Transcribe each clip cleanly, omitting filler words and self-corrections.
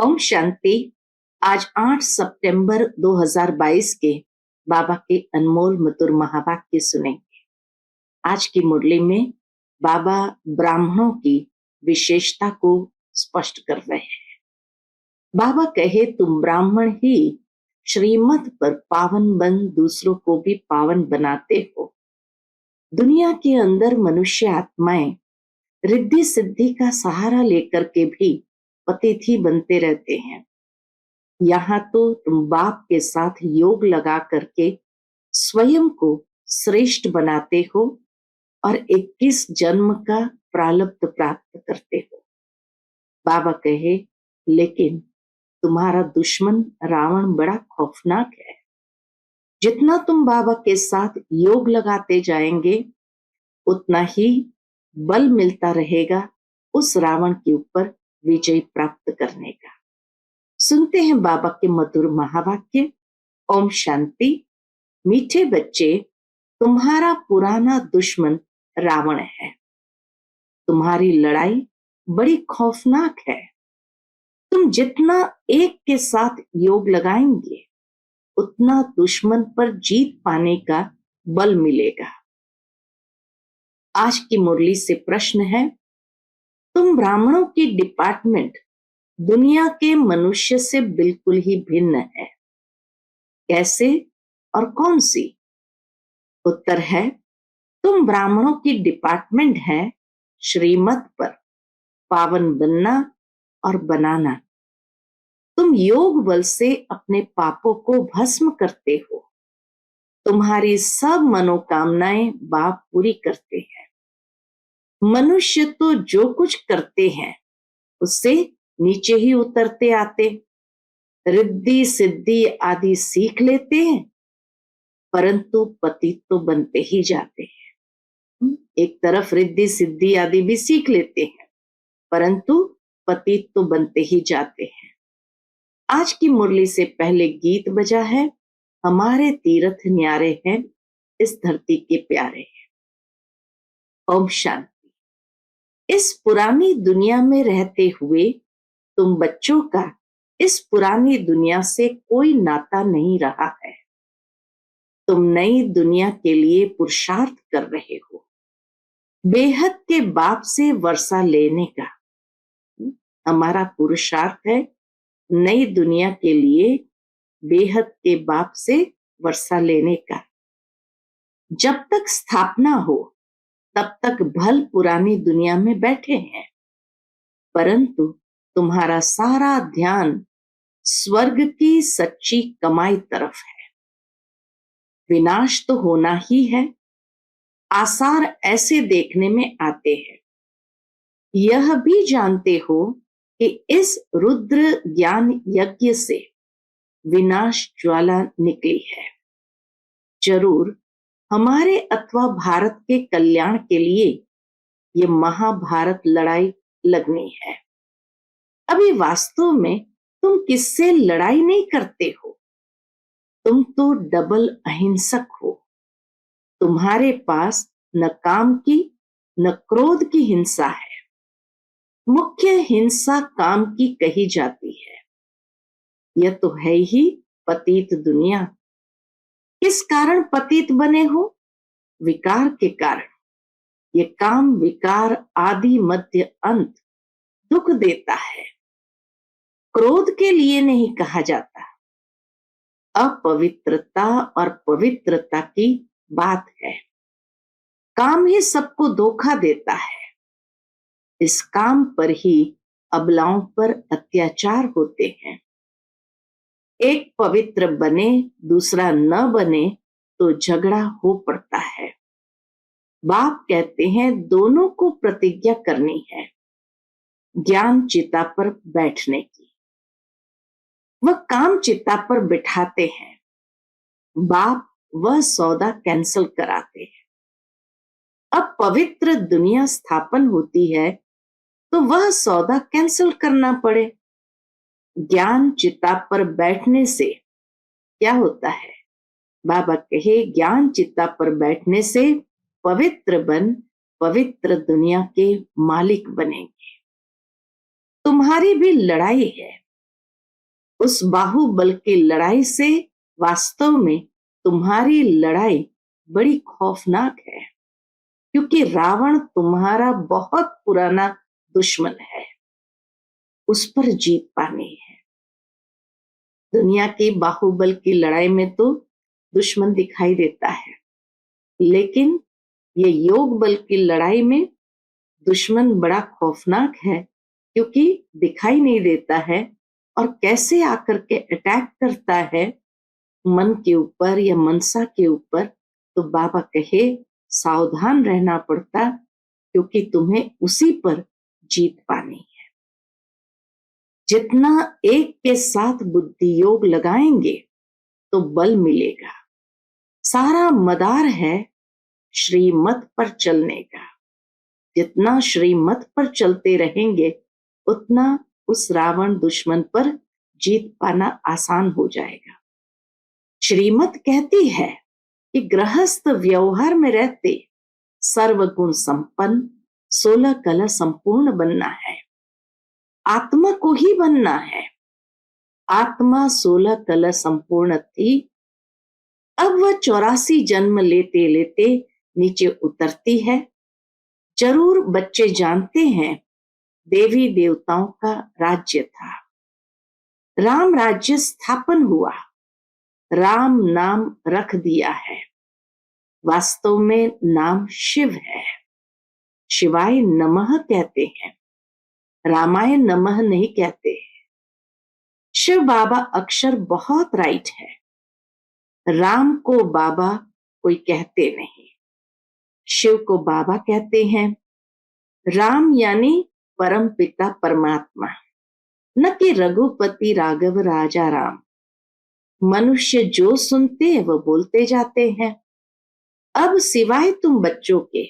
ओम शांति। आज 8 सितंबर 2022 के बाबा के अनमोल मधुर महावाक्य सुनेंगे। आज की मुरली में बाबा ब्राह्मणों की विशेषता को स्पष्ट कर रहे हैं। बाबा कहे, तुम ब्राह्मण ही श्रीमत पर पावन बन दूसरों को भी पावन बनाते हो। दुनिया के अंदर मनुष्य आत्माएं रिद्धि सिद्धि का सहारा लेकर के भी पतित ही बनते रहते हैं। यहाँ तो तुम बाप के साथ योग लगा करके स्वयं को श्रेष्ठ बनाते हो और 21 जन्म का प्रारब्ध प्राप्त करते हो। बाबा कहे, लेकिन तुम्हारा दुश्मन रावण बड़ा खौफनाक है। जितना तुम बाबा के साथ योग लगाते जाएंगे उतना ही बल मिलता रहेगा उस रावण के ऊपर विजय प्राप्त करने का। सुनते हैं बाबा के मधुर महावाक्य। ओम शांति। मीठे बच्चे, तुम्हारा पुराना दुश्मन रावण है। तुम्हारी लड़ाई बड़ी खौफनाक है। तुम जितना एक के साथ योग लगाएंगे उतना दुश्मन पर जीत पाने का बल मिलेगा। आज की मुरली से प्रश्न है, तुम ब्राह्मणों की डिपार्टमेंट दुनिया के मनुष्य से बिल्कुल ही भिन्न है। कैसे और कौन सी? उत्तर है, तुम ब्राह्मणों की डिपार्टमेंट है श्रीमत पर पावन बनना और बनाना। तुम योग बल से अपने पापों को भस्म करते हो। तुम्हारी सब मनोकामनाएं बाप पूरी करते हैं। मनुष्य तो जो कुछ करते हैं उससे नीचे ही उतरते आते, रिद्धि सिद्धि आदि सीख लेते हैं, परंतु पतित तो बनते ही जाते हैं। एक तरफ रिद्धि सिद्धि आदि भी सीख लेते हैं, परंतु पतित तो बनते ही जाते हैं। आज की मुरली से पहले गीत बजा है, हमारे तीर्थ न्यारे हैं, इस धरती के प्यारे हैं। ओम शांति। इस पुरानी दुनिया में रहते हुए तुम बच्चों का इस पुरानी दुनिया से कोई नाता नहीं रहा है। तुम नई दुनिया के लिए पुरुषार्थ कर रहे हो, बेहद के बाप से वर्षा लेने का। हमारा पुरुषार्थ है नई दुनिया के लिए बेहद के बाप से वर्षा लेने का। जब तक स्थापना हो तब तक भल पुरानी दुनिया में बैठे हैं, परंतु तुम्हारा सारा ध्यान स्वर्ग की सच्ची कमाई तरफ है। विनाश तो होना ही है। आसार ऐसे देखने में आते हैं। यह भी जानते हो कि इस रुद्र ज्ञान यज्ञ से विनाश ज्वाला निकली है। जरूर हमारे अथवा भारत के कल्याण के लिए ये महाभारत लड़ाई लगनी है। अभी वास्तव में तुम किससे लड़ाई नहीं करते हो। तुम तो डबल अहिंसक हो। तुम्हारे पास न काम की न क्रोध की हिंसा है। मुख्य हिंसा काम की कही जाती है। यह तो है ही पतित दुनिया। किस कारण पतित बने हो? विकार के कारण। ये काम विकार आदि मध्य अंत दुख देता है। क्रोध के लिए नहीं कहा जाता। अपवित्रता और पवित्रता की बात है। काम ही सबको धोखा देता है। इस काम पर ही अबलाओं पर अत्याचार होते हैं। एक पवित्र बने दूसरा न बने तो झगड़ा हो पड़ता है। बाप कहते हैं दोनों को प्रतिज्ञा करनी है ज्ञान चिता पर बैठने की। वह काम चिता पर बिठाते हैं, बाप वह सौदा कैंसिल कराते हैं। अब पवित्र दुनिया स्थापन होती है तो वह सौदा कैंसिल करना पड़े। ज्ञान चिता पर बैठने से क्या होता है? बाबा कहे, ज्ञान चिता पर बैठने से पवित्र बन पवित्र दुनिया के मालिक बनेंगे। तुम्हारी भी लड़ाई है। उस बाहुबल की लड़ाई से वास्तव में तुम्हारी लड़ाई बड़ी खौफनाक है, क्योंकि रावण तुम्हारा बहुत पुराना दुश्मन है। उस पर जीत पानी है। दुनिया की बाहुबल की लड़ाई में तो दुश्मन दिखाई देता है, लेकिन ये योग बल की लड़ाई में दुश्मन बड़ा खौफनाक है, क्योंकि दिखाई नहीं देता है और कैसे आकर के अटैक करता है मन के ऊपर या मनसा के ऊपर। तो बाबा कहे सावधान रहना पड़ता, क्योंकि तुम्हें उसी पर जीत पानी है। जितना एक के साथ बुद्धि योग लगाएंगे तो बल मिलेगा। सारा मदार है श्रीमत पर चलने का। जितना श्रीमत पर चलते रहेंगे उतना उस रावण दुश्मन पर जीत पाना आसान हो जाएगा। श्रीमत कहती है कि गृहस्थ व्यवहार में रहते सर्वगुण संपन्न 16 कला संपूर्ण बनना है। आत्मा को ही बनना है। आत्मा 16 कला संपूर्ण थी, अब वह 84 जन्म लेते लेते नीचे उतरती है। जरूर बच्चे जानते हैं देवी देवताओं का राज्य था। राम राज्य स्थापन हुआ, राम नाम रख दिया है। वास्तव में नाम शिव है। शिवाय नमः कहते हैं, रामाय नमः नहीं कहते। शिव बाबा अक्षर बहुत राइट है। राम को बाबा कोई कहते नहीं, शिव को बाबा कहते हैं। राम यानी परम पिता परमात्मा, न कि रघुपति राघव राजा राम। मनुष्य जो सुनते हैं वह बोलते जाते हैं। अब सिवाय तुम बच्चों के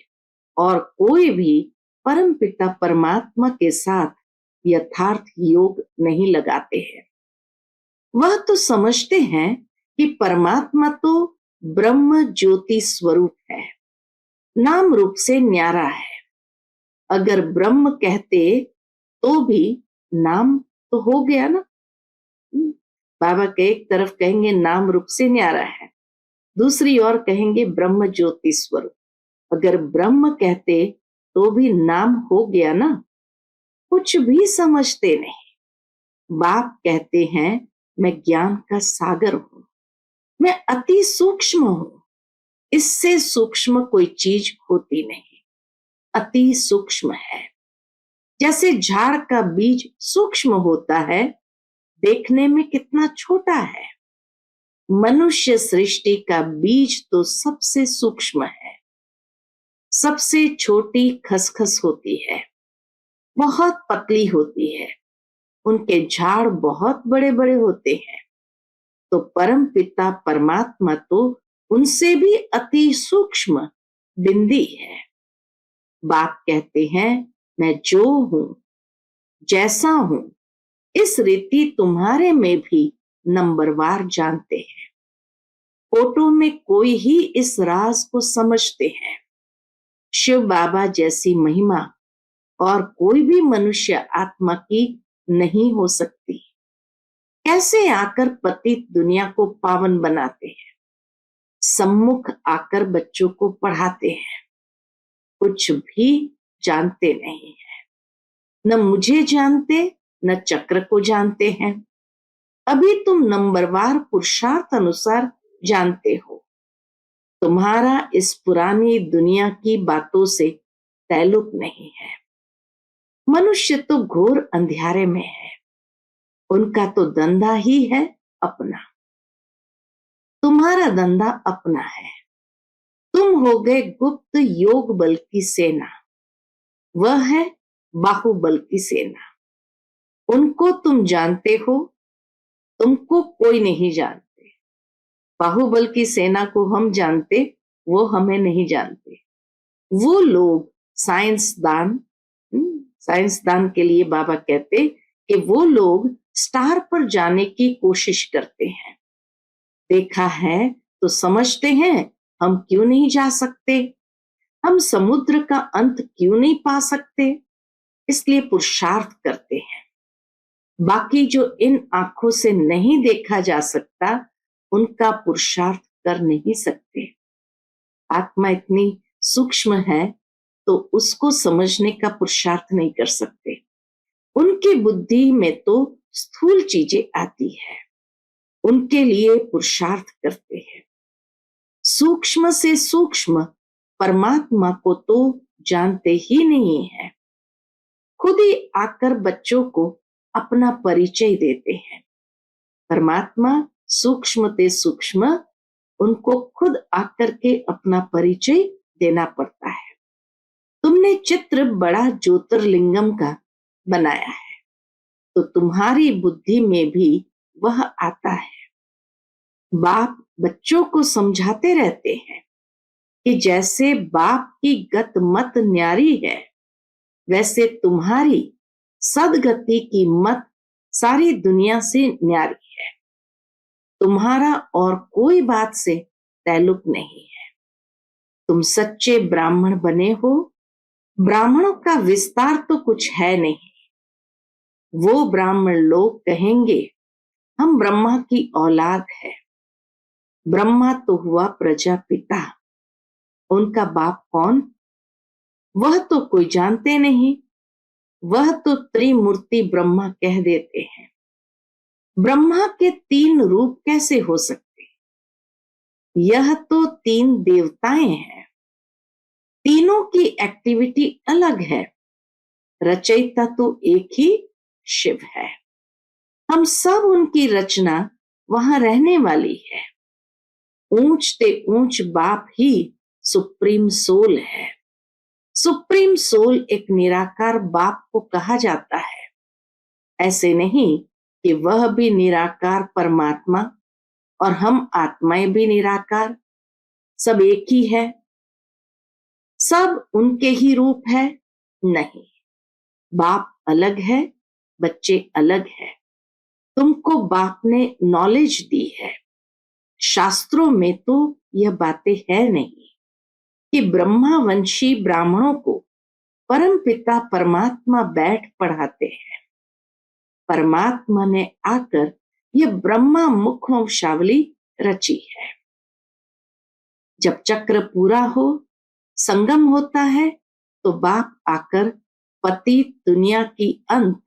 और कोई भी परम पिता परमात्मा के साथ यथार्थ योग नहीं लगाते हैं। वह तो समझते हैं कि परमात्मा तो ब्रह्म ज्योति स्वरूप है, नाम रूप से न्यारा है। अगर ब्रह्म कहते तो भी नाम तो हो गया ना। बाबा के एक तरफ कहेंगे नाम रूप से न्यारा है, दूसरी ओर कहेंगे ब्रह्म ज्योति स्वरूप। अगर ब्रह्म कहते तो भी नाम हो गया ना। कुछ भी समझते नहीं। बाप कहते हैं मैं ज्ञान का सागर हूं, मैं अति सूक्ष्म हूं। इससे सूक्ष्म कोई चीज होती नहीं, अति सूक्ष्म है। जैसे झाड़ का बीज सूक्ष्म होता है, देखने में कितना छोटा है। मनुष्य सृष्टि का बीज तो सबसे सूक्ष्म है। सबसे छोटी खसखस होती है, बहुत पतली होती है। उनके झाड़ बहुत बड़े बड़े होते हैं। तो परम पिता परमात्मा तो उनसे भी अति सूक्ष्म बिंदी है। बाप कहते हैं मैं जो हूं, जैसा हूं, इस रीति तुम्हारे में भी नंबरवार जानते हैं। फोटो में कोई ही इस राज को समझते हैं। शिव बाबा जैसी महिमा और कोई भी मनुष्य आत्मा की नहीं हो सकती। कैसे आकर पतित दुनिया को पावन बनाते हैं, सम्मुख आकर बच्चों को पढ़ाते हैं। कुछ भी जानते नहीं है, न मुझे जानते न चक्र को जानते हैं। अभी तुम नंबरवार पुरुषार्थ अनुसार जानते हो। तुम्हारा इस पुरानी दुनिया की बातों से ताल्लुक नहीं है। मनुष्य तो घोर अंधियारे में है। उनका तो धंधा ही है अपना। तुम्हारा धंधा अपना है। तुम हो गए गुप्त योग बल की सेना, वह है बाहुबल की सेना। उनको तुम जानते हो, तुमको कोई नहीं जानते। बाहुबल की सेना को हम जानते, वो हमें नहीं जानते। वो लोग साइंसदान, साइंसदान के लिए बाबा कहते कि वो लोग स्टार पर जाने की कोशिश करते हैं। देखा है तो समझते हैं हम क्यों नहीं जा सकते। हम समुद्र का अंत क्यों नहीं पा सकते, इसलिए पुरुषार्थ करते हैं। बाकी जो इन आंखों से नहीं देखा जा सकता, उनका पुरुषार्थ कर नहीं सकते। आत्मा इतनी सूक्ष्म है तो उसको समझने का पुरुषार्थ नहीं कर सकते। उनकी बुद्धि में तो स्थूल चीजें आती है, उनके लिए पुरुषार्थ करते हैं। सूक्ष्म से सूक्ष्म परमात्मा को तो जानते ही नहीं है। खुद ही आकर बच्चों को अपना परिचय देते हैं। परमात्मा सूक्ष्म से सूक्ष्म, उनको खुद आकर के अपना परिचय देना पड़ता है। तुमने चित्र बड़ा ज्योतिर्लिंगम का बनाया है, तो तुम्हारी बुद्धि में भी वह आता है। बाप बच्चों को समझाते रहते हैं कि जैसे बाप की गत मत न्यारी है, वैसे तुम्हारी सदगति की मत सारी दुनिया से न्यारी है। तुम्हारा और कोई बात से ताल्लुक नहीं है। तुम सच्चे ब्राह्मण बने हो। ब्राह्मणों का विस्तार तो कुछ है नहीं। वो ब्राह्मण लोग कहेंगे हम ब्रह्मा की औलाद है। ब्रह्मा तो हुआ प्रजापिता, उनका बाप कौन? वह तो कोई जानते नहीं। वह तो त्रिमूर्ति ब्रह्मा कह देते हैं। ब्रह्मा के 3 रूप कैसे हो सकते? यह तो 3 देवताएं हैं। तीनों की एक्टिविटी अलग है। रचयिता तो एक ही शिव है। हम सब उनकी रचना वहां रहने वाली है। ऊंच ते ऊंच बाप ही सुप्रीम सोल है। सुप्रीम सोल एक निराकार बाप को कहा जाता है। ऐसे नहीं कि वह भी निराकार परमात्मा और हम आत्माएं भी निराकार, सब एक ही है, सब उनके ही रूप है। नहीं, बाप अलग है, बच्चे अलग है। तुमको बाप ने नॉलेज दी है। शास्त्रों में तो यह बातें है नहीं कि ब्रह्मावंशी ब्राह्मणों को परम पिता परमात्मा बैठ पढ़ाते हैं। परमात्मा ने आकर यह ब्रह्मा मुख वंशावली रची है। जब चक्र पूरा हो, संगम होता है, तो बाप आकर पतित दुनिया की अंत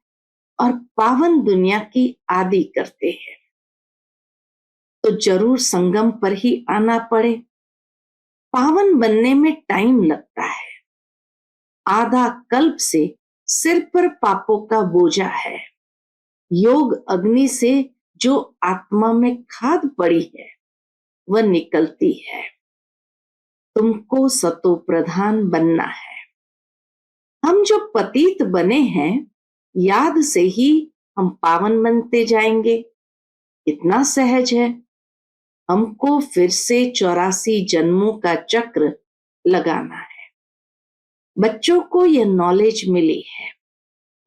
और पावन दुनिया की आदि करते हैं। तो जरूर संगम पर ही आना पड़े। पावन बनने में टाइम लगता है। आधा कल्प से सिर पर पापों का बोझा है। योग अग्नि से जो आत्मा में खाद पड़ी है वह निकलती है। तुमको सतो प्रधान बनना है। हम जो पतित बने हैं, याद से ही हम पावन बनते जाएंगे। इतना सहज है। हमको फिर से 84 जन्मों का चक्र लगाना है। बच्चों को यह नॉलेज मिली है।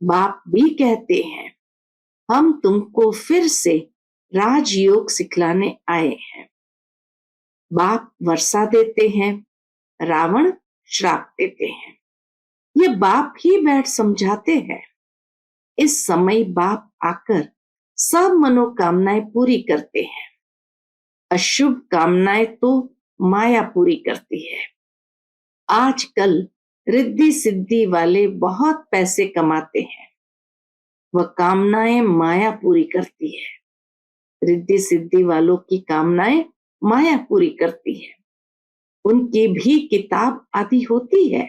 बाप भी कहते हैं हम तुमको फिर से राजयोग सिखलाने आए हैं। बाप वर्षा देते हैं, रावण श्राप देते हैं। ये बाप ही बैठ समझाते हैं। इस समय बाप आकर सब मनोकामनाएं पूरी करते हैं। अशुभ कामनाएं तो माया पूरी करती है। आजकल रिद्धि सिद्धि वाले बहुत पैसे कमाते हैं। वह कामनाएं माया पूरी करती है। रिद्धि सिद्धि वालों की कामनाएं माया पूरी करती है। उनकी भी किताब आदि होती है।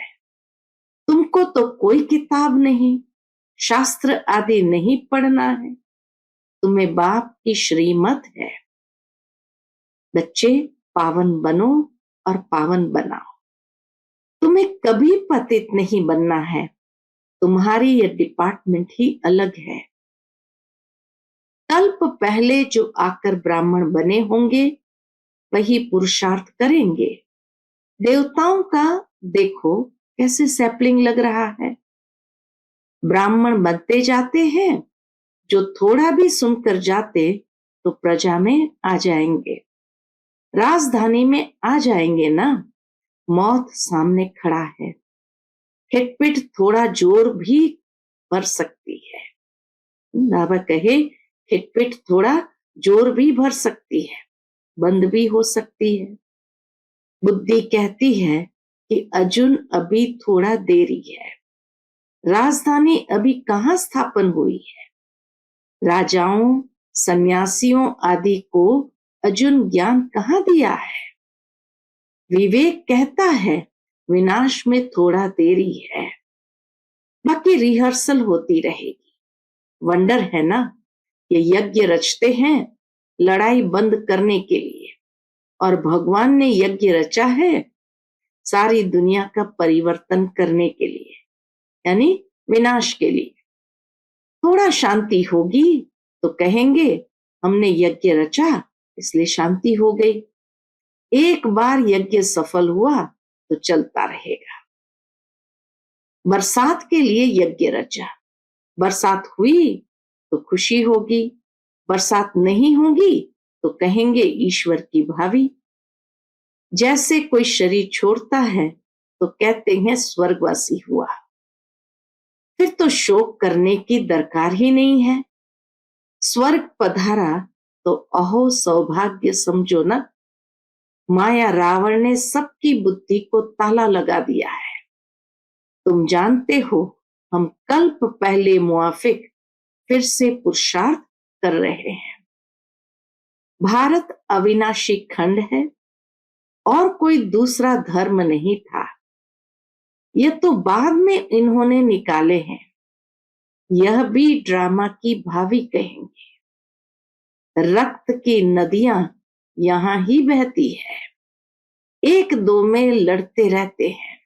तुमको तो कोई किताब नहीं, शास्त्र आदि नहीं पढ़ना है। तुम्हें बाप की श्रीमत है। बच्चे पावन बनो और पावन बनाओ। तुम्हें कभी पतित नहीं बनना है। तुम्हारी यह डिपार्टमेंट ही अलग है। कल्प पहले जो आकर ब्राह्मण बने होंगे वही पुरुषार्थ करेंगे। देवताओं का देखो कैसे सैपलिंग लग रहा है। ब्राह्मण बनते जाते हैं। जो थोड़ा भी सुनकर जाते तो प्रजा में आ जाएंगे, राजधानी में आ जाएंगे ना। मौत सामने खड़ा है। हिटपिट थोड़ा जोर भी कर सकती है। बाबा कहे खिटपिट थोड़ा जोर भी भर सकती है, बंद भी हो सकती है। बुद्धि कहती है कि अर्जुन अभी थोड़ा देरी है, राजधानी अभी कहाँ स्थापन हुई है। राजाओं, सन्यासियों आदि को अर्जुन ज्ञान कहाँ दिया है। विवेक कहता है विनाश में थोड़ा देरी है, बाकी रिहर्सल होती रहेगी। वंडर है ना, ये यज्ञ रचते हैं लड़ाई बंद करने के लिए, और भगवान ने यज्ञ रचा है सारी दुनिया का परिवर्तन करने के लिए, यानी विनाश के लिए। थोड़ा शांति होगी तो कहेंगे हमने यज्ञ रचा इसलिए शांति हो गई। एक बार यज्ञ सफल हुआ तो चलता रहेगा। बरसात के लिए यज्ञ रचा, बरसात हुई तो खुशी होगी, बरसात नहीं होगी तो कहेंगे ईश्वर की भावी। जैसे कोई शरीर छोड़ता है तो कहते हैं स्वर्गवासी हुआ, फिर तो शोक करने की दरकार ही नहीं है। स्वर्ग पधारा तो अहो सौभाग्य समझो न। माया रावण ने सबकी बुद्धि को ताला लगा दिया है। तुम जानते हो हम कल्प पहले मुआफिक फिर से पुरुषार्थ कर रहे हैं। भारत अविनाशी खंड है और कोई दूसरा धर्म नहीं था, यह तो बाद में इन्होंने निकाले हैं। यह भी ड्रामा की भावी कहेंगे। रक्त की नदियां यहां ही बहती है, एक दो में लड़ते रहते हैं।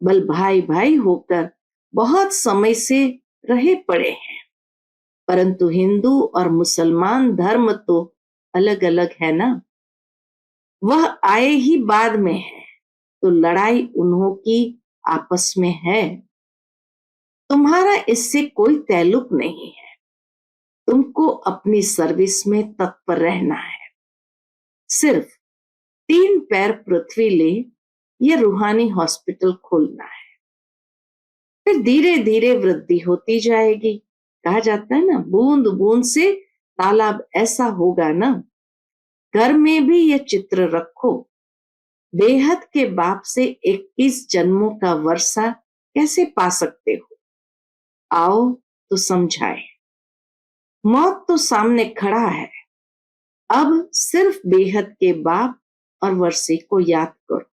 बल भाई भाई होकर बहुत समय से रहे पड़े हैं, परंतु हिंदू और मुसलमान धर्म तो अलग अलग है ना। वह आए ही बाद में है, तो लड़ाई उन्हों की आपस में है। तुम्हारा इससे कोई ताल्लुक नहीं है, तुमको अपनी सर्विस में तत्पर रहना है। सिर्फ 3 पैर पृथ्वी ले ये रूहानी हॉस्पिटल खोलना है, फिर धीरे धीरे वृद्धि होती जाएगी। कहा जाता है ना, बूंद बूंद से तालाब ऐसा होगा ना। घर में भी ये चित्र रखो, बेहद के बाप से 21 जन्मों का वर्षा कैसे पा सकते हो। आओ तो समझाए। मौत तो सामने खड़ा है, अब सिर्फ बेहद के बाप और वर्षे को याद करो।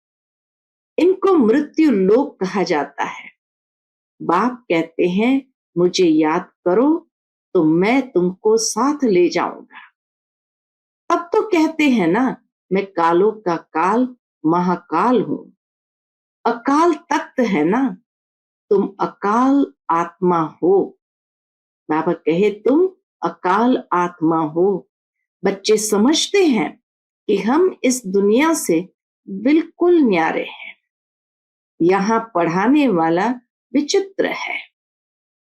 इनको मृत्यु लोक कहा जाता है। बाप कहते हैं मुझे याद करो तो मैं तुमको साथ ले जाऊंगा। अब तो कहते हैं ना, मैं कालों का काल महाकाल हूं। अकाल तख्त है ना, तुम अकाल आत्मा हो। बाबा कहे तुम अकाल आत्मा हो। बच्चे समझते हैं कि हम इस दुनिया से बिल्कुल न्यारे हैं। यहाँ पढ़ाने वाला विचित्र है,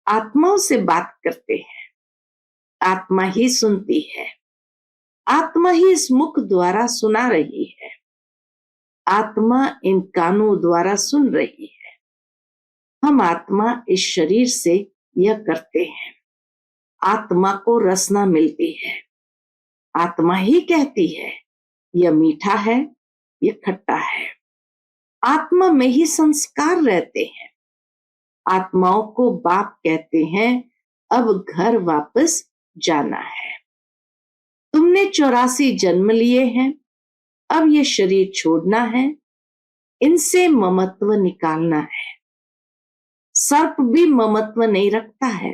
आत्माओं से बात करते हैं, आत्मा ही सुनती है, आत्मा ही इस मुख द्वारा सुना रही है, आत्मा इन कानों द्वारा सुन रही है। हम आत्मा इस शरीर से यह करते हैं। आत्मा को रसना मिलती है, आत्मा ही कहती है यह मीठा है, यह खट्टा है। आत्मा में ही संस्कार रहते हैं। आत्माओं को बाप कहते हैं अब घर वापस जाना है। तुमने 84 जन्म लिए हैं, अब ये शरीर छोड़ना है, इनसे ममत्व निकालना है। सर्प भी ममत्व नहीं रखता है,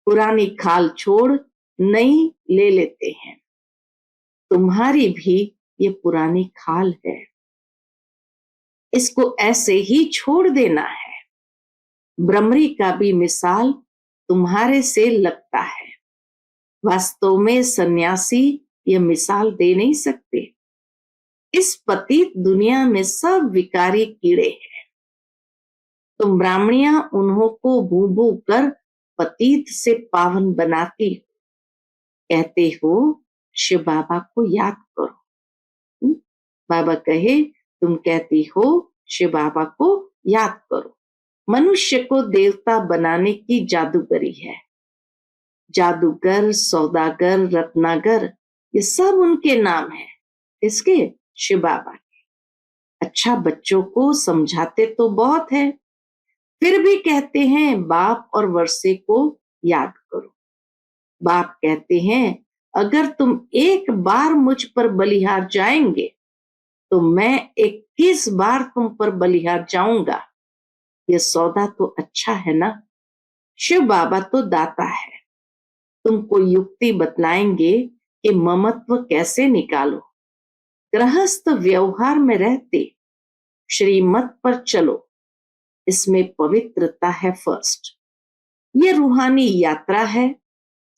पुरानी खाल छोड़ नई ले लेते हैं। तुम्हारी भी ये पुरानी खाल है, इसको ऐसे ही छोड़ देना है। भ्रमरी का भी मिसाल तुम्हारे से लगता है, वास्तव में सन्यासी ये मिसाल दे नहीं सकते। इस पतित दुनिया में सब विकारी कीड़े हैं। तुम ब्राह्मणियां उन्हों को भू भू कर पतित से पावन बनाती हो, कहते हो शिव बाबा को याद करो। बाबा कहे तुम कहती हो शिव बाबा को याद करो। मनुष्य को देवता बनाने की जादूगरी है, जादूगर, सौदागर, रत्नागर, ये सब उनके नाम हैं। इसके शिव बाबा के। अच्छा, बच्चों को समझाते तो बहुत है, फिर भी कहते हैं बाप और वर्षे को याद करो। बाप कहते हैं अगर तुम एक बार मुझ पर बलिहार जाएंगे तो मैं 21 बार तुम पर बलिहार जाऊंगा। ये सौदा तो अच्छा है ना। शिव बाबा तो दाता है। तुमको युक्ति बतलाएंगे कि ममत्व कैसे निकालो। गृहस्थ व्यवहार में रहते श्रीमत पर चलो, इसमें पवित्रता है फर्स्ट। ये रूहानी यात्रा है,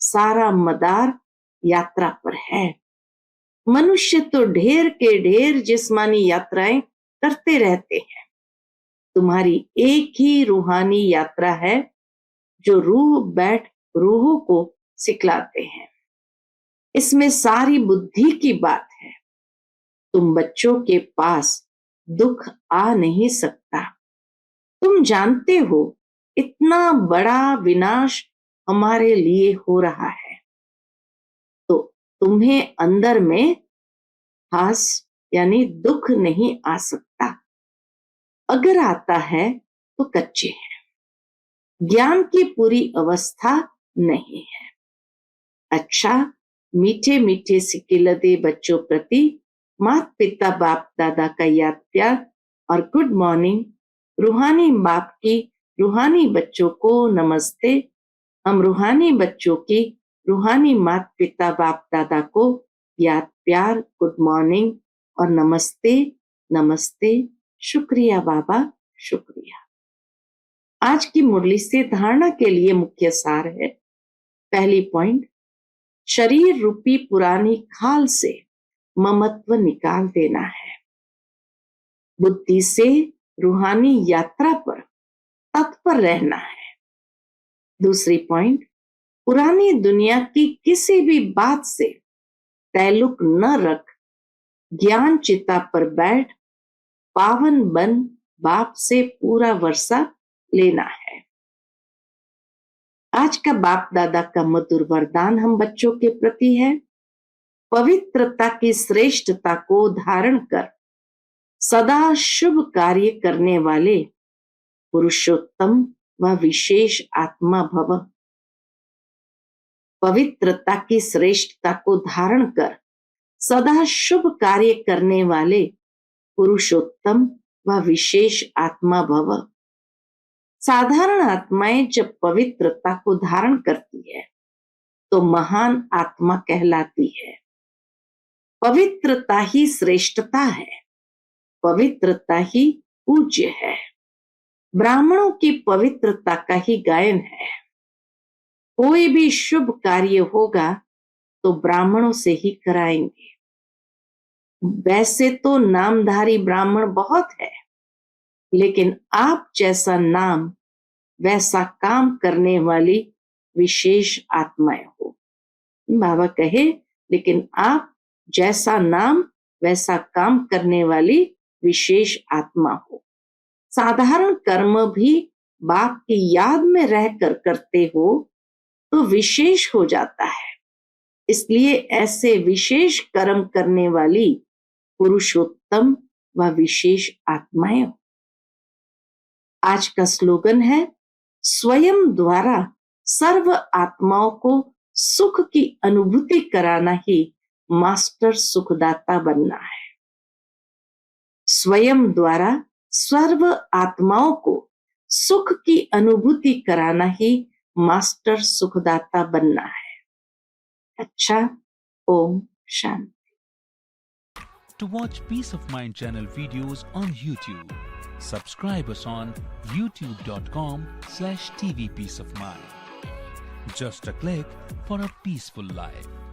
सारा मदार यात्रा पर है। मनुष्य तो ढेर के ढेर जिस्मानी यात्राएं करते रहते हैं। तुम्हारी एक ही रूहानी यात्रा है जो रूह बैठ रूहों को सिखलाते हैं। इसमें सारी बुद्धि की बात है। तुम बच्चों के पास दुख आ नहीं सकता। तुम जानते हो इतना बड़ा विनाश हमारे लिए हो रहा है, तो तुम्हें अंदर में हास यानी दुख नहीं आ सकता। अगर आता है तो कच्चे हैं, ज्ञान की पूरी अवस्था नहीं है। अच्छा, मीठे मीठे सिकिलदे बच्चों प्रति माता पिता बाप दादा का याद प्यार और गुड मॉर्निंग। रूहानी बाप की रूहानी बच्चों को नमस्ते। हम रूहानी बच्चों की रूहानी माता पिता बाप दादा को याद प्यार, गुड मॉर्निंग और नमस्ते नमस्ते। शुक्रिया बाबा, शुक्रिया। आज की मुरली से धारणा के लिए मुख्य सार है। पहली पॉइंट, शरीर रूपी पुरानी खाल से ममत्व निकाल देना है। बुद्धि से रूहानी यात्रा पर तत्पर रहना है। दूसरी पॉइंट, पुरानी दुनिया की किसी भी बात से ताल्लुक न रख, ज्ञान चिता पर बैठ पावन बन बाप से पूरा वर्षा लेना है। आज का बाप दादा का मधुर वरदान हम बच्चों के प्रति है। पवित्रता की श्रेष्ठता को धारण कर सदा शुभ कार्य करने वाले पुरुषोत्तम व विशेष आत्मा भव। पवित्रता की श्रेष्ठता को धारण कर सदा शुभ कार्य करने वाले पुरुषोत्तम व विशेष आत्मा भव। साधारण आत्माएं जब पवित्रता को धारण करती है तो महान आत्मा कहलाती है। पवित्रता ही श्रेष्ठता है, पवित्रता ही पूज्य है। ब्राह्मणों की पवित्रता का ही गायन है। कोई भी शुभ कार्य होगा तो ब्राह्मणों से ही कराएंगे। वैसे तो नामधारी ब्राह्मण बहुत है, लेकिन आप जैसा नाम वैसा काम करने वाली विशेष आत्माएं हो। बाबा कहे लेकिन आप जैसा नाम वैसा काम करने वाली विशेष आत्मा हो। साधारण कर्म भी बाप की याद में रहकर करते हो तो विशेष हो जाता है। इसलिए ऐसे विशेष कर्म करने वाली पुरुषोत्तम व विशेष आत्माएं हो। आज का स्लोगन है, स्वयं द्वारा सर्व आत्माओं को सुख की अनुभूति कराना ही मास्टर सुखदाता बनना है। स्वयं द्वारा सर्व आत्माओं को सुख की अनुभूति कराना ही मास्टर सुखदाता बनना है। अच्छा, Om Shanti. To watch Peace of Mind channel videos on YouTube, subscribe us on youtube.com/tvpeaceofmind. Just a click for a peaceful life.